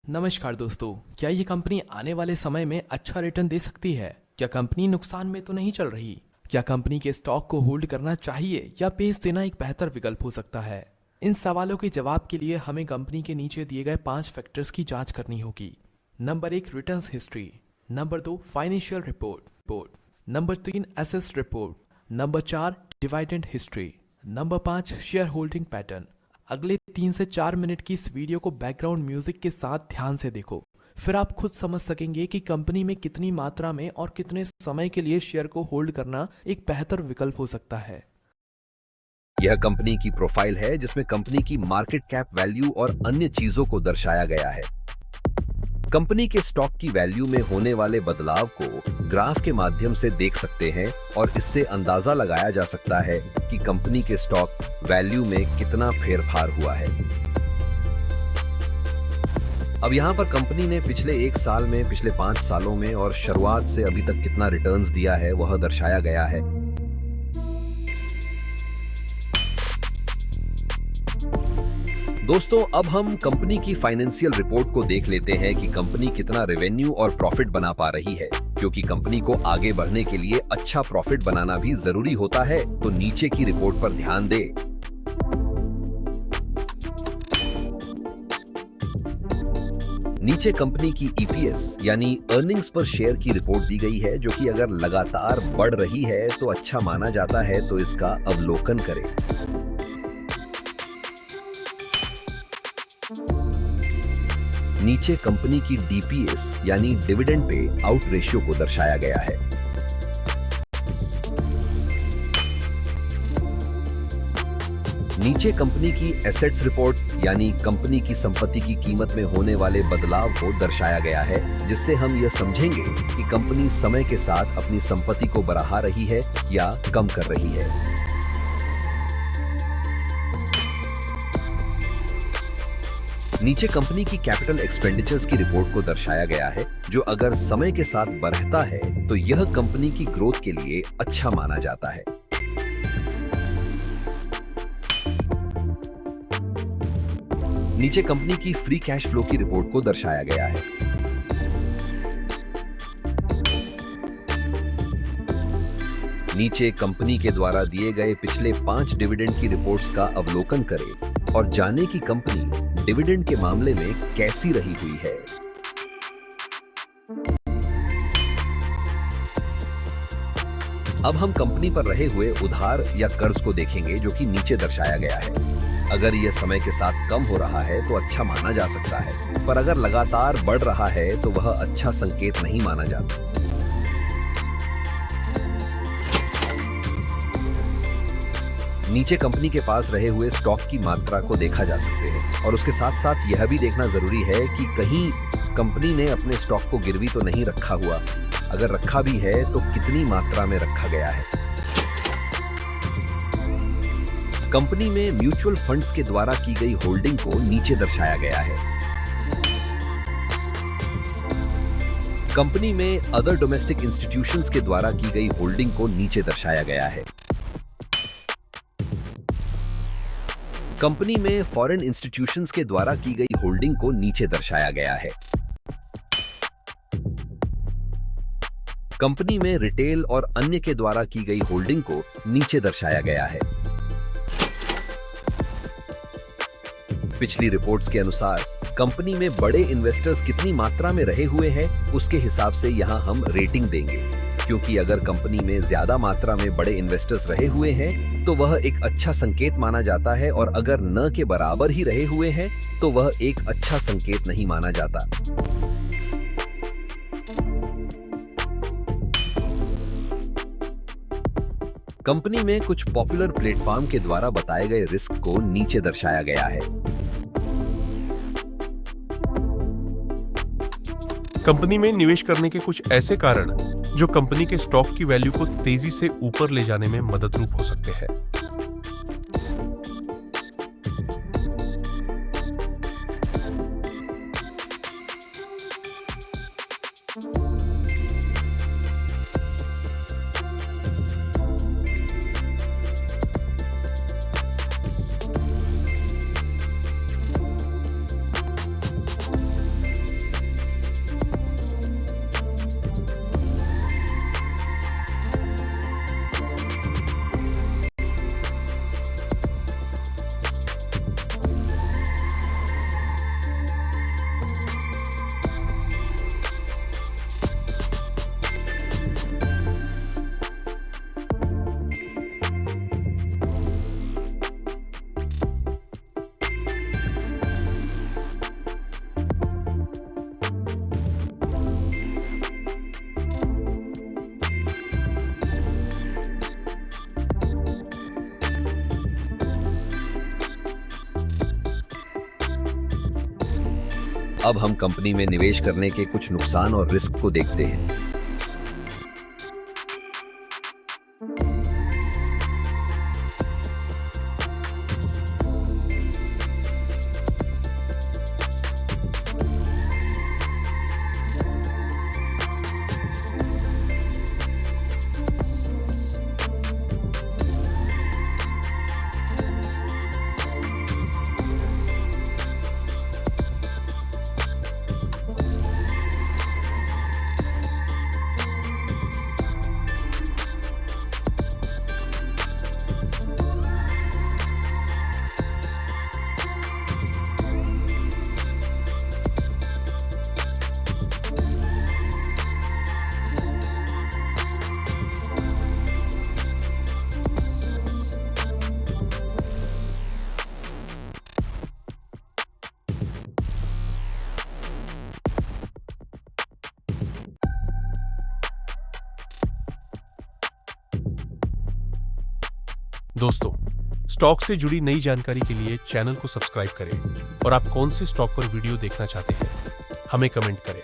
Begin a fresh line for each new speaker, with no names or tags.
नमस्कार दोस्तों। क्या ये कंपनी आने वाले समय में अच्छा रिटर्न दे सकती है? क्या कंपनी नुकसान में तो नहीं चल रही? क्या कंपनी के स्टॉक को होल्ड करना चाहिए या बेच देना एक बेहतर विकल्प हो सकता है? इन सवालों के जवाब के लिए हमें कंपनी के नीचे दिए गए 5 फैक्टर्स की जांच करनी होगी। Number 1, returns history. Number 2, financial report. Number 3, एसेस report. Number 4, dividend history. Number 5, share holding pattern. अगले 3 से 4 मिनट की इस वीडियो को बैकग्राउंड म्यूजिक के साथ ध्यान से देखो, फिर आप खुद समझ सकेंगे कि कंपनी में कितनी मात्रा में और कितने समय के लिए शेयर को होल्ड करना एक बेहतर विकल्प हो सकता है।
यह कंपनी की प्रोफाइल है जिसमें कंपनी की मार्केट कैप वैल्यू और अन्य चीजों को दर्शाया गया है। कंपनी के स्टॉक की वैल्यू में होने वाले बदलाव को ग्राफ के माध्यम से देख सकते हैं और इससे अंदाजा लगाया जा सकता है कि कंपनी के स्टॉक वैल्यू में कितना फेरफार हुआ है। अब यहाँ पर कंपनी ने पिछले 1 साल में, पिछले 5 सालों में और शुरुआत से अभी तक कितना रिटर्न्स दिया है वह दर्शाया गया है। दोस्तों, अब हम कंपनी की फाइनेंशियल रिपोर्ट को देख लेते हैं कि कंपनी कितना रेवेन्यू और प्रॉफिट बना पा रही है। क्योंकि कंपनी को आगे बढ़ने के लिए अच्छा प्रॉफिट बनाना भी जरूरी होता है, तो नीचे की रिपोर्ट पर ध्यान दें। नीचे कंपनी की ईपीएस यानी अर्निंग्स पर शेयर की रिपोर्ट दी गई है, जो कि अगर लगातार बढ़ रही है तो अच्छा माना जाता है, तो इसका अवलोकन करें। नीचे कंपनी की डीपीएस यानी डिविडेंड पे आउट रेशियो को दर्शाया गया है। नीचे कंपनी की एसेट्स रिपोर्ट यानी कंपनी की संपत्ति की कीमत में होने वाले बदलाव को दर्शाया गया है, जिससे हम यह समझेंगे कि कंपनी समय के साथ अपनी संपत्ति को बढ़ा रही है या कम कर रही है। नीचे कंपनी की कैपिटल एक्सपेंडिचर्स की रिपोर्ट को दर्शाया गया है, जो अगर समय के साथ बढ़ता है तो यह कंपनी की ग्रोथ के लिए अच्छा माना जाता है। नीचे कंपनी की फ्री कैश फ्लो की रिपोर्ट को दर्शाया गया है। नीचे कंपनी के द्वारा दिए गए पिछले 5 डिविडेंड की रिपोर्ट्स का अवलोकन करें और जाने की कंपनी डिविडेंड के मामले में कैसी रही हुई है। अब हम कंपनी पर रहे हुए उधार या कर्ज को देखेंगे, जो कि नीचे दर्शाया गया है। अगर यह समय के साथ कम हो रहा है तो अच्छा माना जा सकता है, पर अगर लगातार बढ़ रहा है तो वह अच्छा संकेत नहीं माना जाता। नीचे कंपनी के पास रहे हुए स्टॉक की मात्रा को देखा जा सकते हैं और उसके साथ साथ यह भी देखना जरूरी है कि कहीं कंपनी ने अपने स्टॉक को गिरवी तो नहीं रखा हुआ। अगर रखा भी है तो कितनी मात्रा में रखा गया है। कंपनी में म्यूचुअल फंड्स के द्वारा की गई होल्डिंग को नीचे दर्शाया गया है। कंपनी में अदर डोमेस्टिक इंस्टीट्यूशंस के द्वारा की गई होल्डिंग को नीचे दर्शाया गया है। कंपनी में फॉरेन इंस्टीट्यूशंस के द्वारा की गई होल्डिंग को नीचे दर्शाया गया है। कंपनी में रिटेल और अन्य के द्वारा की गई होल्डिंग को नीचे दर्शाया गया है। पिछली रिपोर्ट्स के अनुसार कंपनी में बड़े इन्वेस्टर्स कितनी मात्रा में रहे हुए हैं, उसके हिसाब से यहां हम रेटिंग देंगे। क्योंकि अगर कंपनी में ज्यादा मात्रा में बड़े इन्वेस्टर्स रहे हुए हैं तो वह एक अच्छा संकेत माना जाता है, और अगर न के बराबर ही रहे हुए हैं तो वह एक अच्छा संकेत नहीं माना जाता। कंपनी में कुछ पॉपुलर प्लेटफॉर्म के द्वारा बताए गए रिस्क को नीचे दर्शाया गया है।
कंपनी में निवेश करने के कुछ ऐसे कारण जो कंपनी के स्टॉक की वैल्यू को तेजी से ऊपर ले जाने में मददरूप हो सकते हैं।
अब हम कंपनी में निवेश करने के कुछ नुकसान और रिस्क को देखते हैं।
दोस्तों, स्टॉक से जुड़ी नई जानकारी के लिए चैनल को सब्सक्राइब करें और आप कौन से स्टॉक पर वीडियो देखना चाहते हैं हमें कमेंट करें।